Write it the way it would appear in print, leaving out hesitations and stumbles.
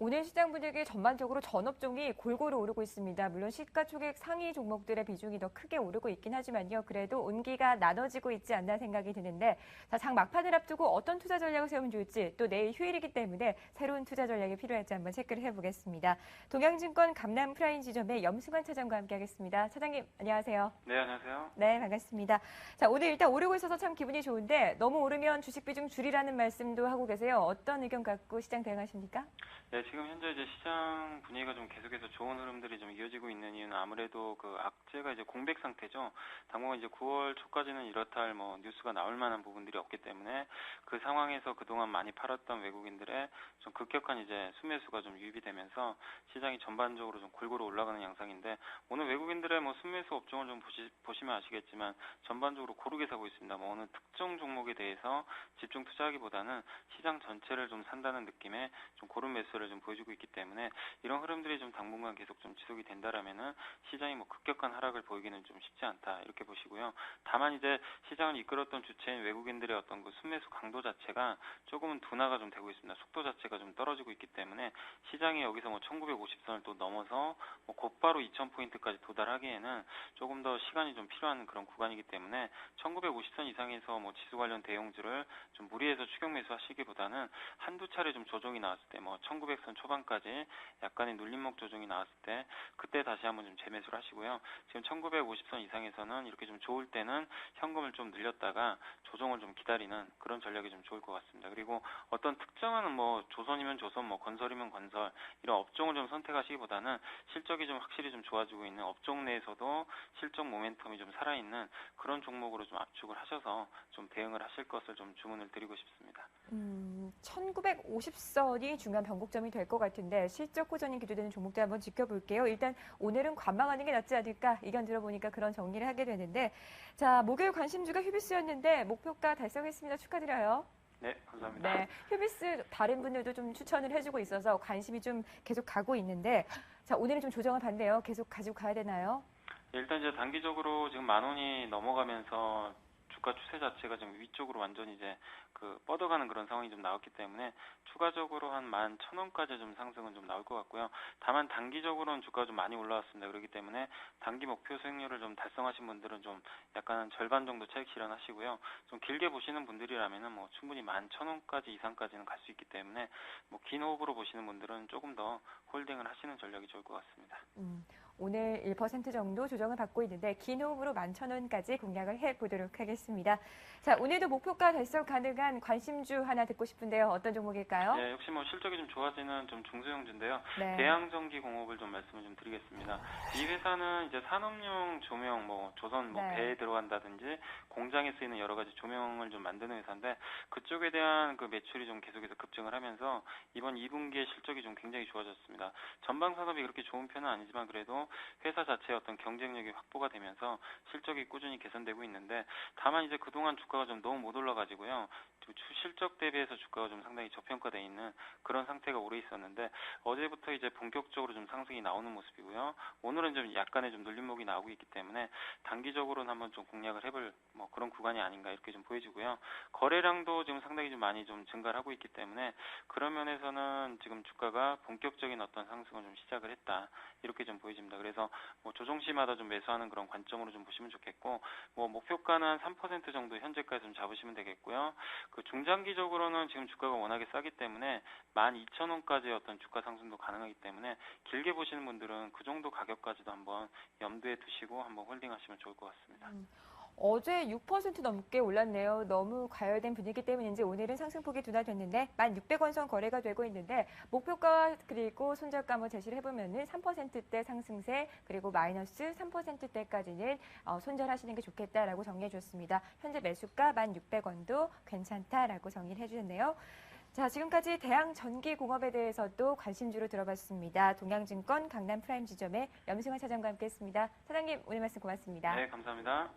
오늘 시장 분위기 전반적으로 전 업종이 골고루 오르고 있습니다. 물론 시가총액 상위 종목들의 비중이 더 크게 오르고 있긴 하지만요. 그래도 온기가 나눠지고 있지 않나 생각이 드는데 장 막판을 앞두고 어떤 투자 전략을 세우면 좋을지 또 내일 휴일이기 때문에 새로운 투자 전략이 필요할지 한번 체크를 해보겠습니다. 동양증권 강남 프라임 지점의 염승환 차장과 함께하겠습니다. 차장님 안녕하세요. 네, 안녕하세요. 네, 반갑습니다. 자, 오늘 일단 오르고 있어서 참 기분이 좋은데 너무 오르면 주식 비중 줄이라는 말씀도 하고 계세요. 어떤 의견 갖고 시장 대응하십니까? 네, 지금 현재 이제 시장 분위기가 좀 계속해서 좋은 흐름들이 좀 이어지고 있는 이유는 아무래도 그 악재가 이제 공백 상태죠. 당분간 이제 9월 초까지는 이렇다 할 뉴스가 나올 만한 부분들이 없기 때문에 그 상황에서 그동안 많이 팔았던 외국인들의 좀 급격한 이제 수매수가 좀 유입이 되면서 시장이 전반적으로 좀 골고루 올라가는 양상인데 오늘 외국인들의 수매수 업종을 좀 보시면 아시겠지만 전반적으로 고르게 사고 있습니다. 어느 특정 종목에 대해서 집중 투자하기보다는 시장 전체를 좀 산다는 느낌의 좀 고른 매수를 좀 보여주고 있기 때문에 이런 흐름들이 좀 당분간 계속 좀 지속이 된다라면은 시장이 급격한 하락을 보이기는 좀 쉽지 않다 이렇게 보시고요. 다만 이제 시장을 이끌었던 주체인 외국인들의 어떤 그 순매수 강도 자체가 조금은 둔화가 좀 되고 있습니다. 속도 자체가 좀 떨어지고 있기 때문에 시장이 여기서 1950선을 또 넘어서 곧바로 2000포인트까지 도달하기에는 조금 더 시간이 좀 필요한 그런 구간이기 때문에 1950선 이상에서 지수 관련 대형주를 좀 무리해서 추격 매수하시기보다는 한두 차례 좀 조정이 나왔을 때 1900선 초반까지 약간의 눌림목 조정이 나왔을 때 그때 다시 한번 좀 재매수를 하시고요. 지금 1950선 이상에서는 이렇게 좀 좋을 때는 현금을 좀 늘렸다가 조정을 좀 기다리는 그런 전략이 좀 좋을 것 같습니다. 그리고 어떤 특정한 조선이면 조선, 건설이면 건설 이런 업종을 좀 선택하시기보다는 실적이 좀 확실히 좀 좋아지고 있는 업종 내에서도 실적 모멘텀이 좀 살아있는 그런 종목으로 좀 압축을 하셔서 좀 대응을 하실 것을 좀 주문을 드리고 싶습니다. 1950선이 중요한 변곡점이 될 것 같은데 실적 호전이 기대되는 종목들 한번 지켜볼게요. 일단 오늘은 관망하는 게 낫지 않을까 의견 들어보니까 그런 정리를 하게 되는데 자, 목요일 관심주가 휴비스였는데 목표가 달성했습니다. 축하드려요. 네, 감사합니다. 네, 휴비스 다른 분들도 좀 추천을 해주고 있어서 관심이 좀 계속 가고 있는데 자, 오늘은 좀 조정을 받네요. 계속 가지고 가야 되나요? 일단 이제 단기적으로 지금 10,000원이 넘어가면서 주가 추세 자체가 지금 위쪽으로 완전히 이제 뻗어가는 그런 상황이 좀 나왔기 때문에 추가적으로 한 11,000원까지 좀 상승은 좀 나올 것 같고요. 다만 단기적으로는 주가가 좀 많이 올라왔습니다. 그렇기 때문에 단기 목표 수익률을 좀 달성하신 분들은 좀 약간 절반 정도 차익 실현하시고요. 좀 길게 보시는 분들이라면은 충분히 11,000원까지 이상까지는 갈 수 있기 때문에 긴 호흡으로 보시는 분들은 조금 더 홀딩을 하시는 전략이 좋을 것 같습니다. 오늘 1% 정도 조정을 받고 있는데 긴 호흡으로 11,000원까지 공략을 해보도록 하겠습니다. 자, 오늘도 목표가 달성 가능한 관심주 하나 듣고 싶은데요. 어떤 종목일까요? 네, 역시 실적이 좀 좋아지는 좀 중소형주인데요. 네. 대양전기공업을 좀 말씀을 좀 드리겠습니다. 이 회사는 이제 산업용 조명, 조선 네. 배에 들어간다든지 공장에 쓰이는 여러 가지 조명을 좀 만드는 회사인데 그쪽에 대한 그 매출이 좀 계속해서 급증을 하면서 이번 2분기에 실적이 좀 굉장히 좋아졌습니다. 전방 산업이 그렇게 좋은 편은 아니지만 그래도 회사 자체의 어떤 경쟁력이 확보가 되면서 실적이 꾸준히 개선되고 있는데 다만 이제 그동안 주가가 좀 너무 못 올라가지고요. 실적 대비해서 주가가 좀 상당히 저평가되어 있는 그런 상태가 오래 있었는데 어제부터 이제 본격적으로 좀 상승이 나오는 모습이고요. 오늘은 좀 약간의 좀 눌림목이 나오고 있기 때문에 단기적으로는 한번 좀 공략을 해볼 그런 구간이 아닌가 이렇게 좀 보여지고요. 거래량도 지금 상당히 좀 많이 좀 증가를 하고 있기 때문에 그런 면에서는 지금 주가가 본격적인 어떤 상승을 좀 시작을 했다 이렇게 좀 보여집니다. 그래서 조정 시마다 좀 매수하는 그런 관점으로 좀 보시면 좋겠고 목표가는 한 3% 정도 현재까지 좀 잡으시면 되겠고요. 중장기적으로는 지금 주가가 워낙에 싸기 때문에 12,000원까지의 어떤 주가 상승도 가능하기 때문에 길게 보시는 분들은 그 정도 가격까지도 한번 염두에 두시고 한번 홀딩하시면 좋을 것 같습니다. 어제 6% 넘게 올랐네요. 너무 과열된 분위기 때문인지 오늘은 상승폭이 둔화됐는데 1,600원 선 거래가 되고 있는데 목표가 그리고 손절가 제시를 해보면은 3%대 상승세 그리고 마이너스 3%대까지는 손절하시는 게 좋겠다라고 정리해 줬습니다. 현재 매수가 1,600원도 괜찮다라고 정리를 해주셨네요. 자, 지금까지 대양전기공업에 대해서도 관심주로 들어봤습니다. 동양증권 강남 프라임 지점의 염승환 차장과 함께했습니다. 차장님 오늘 말씀 고맙습니다. 네, 감사합니다.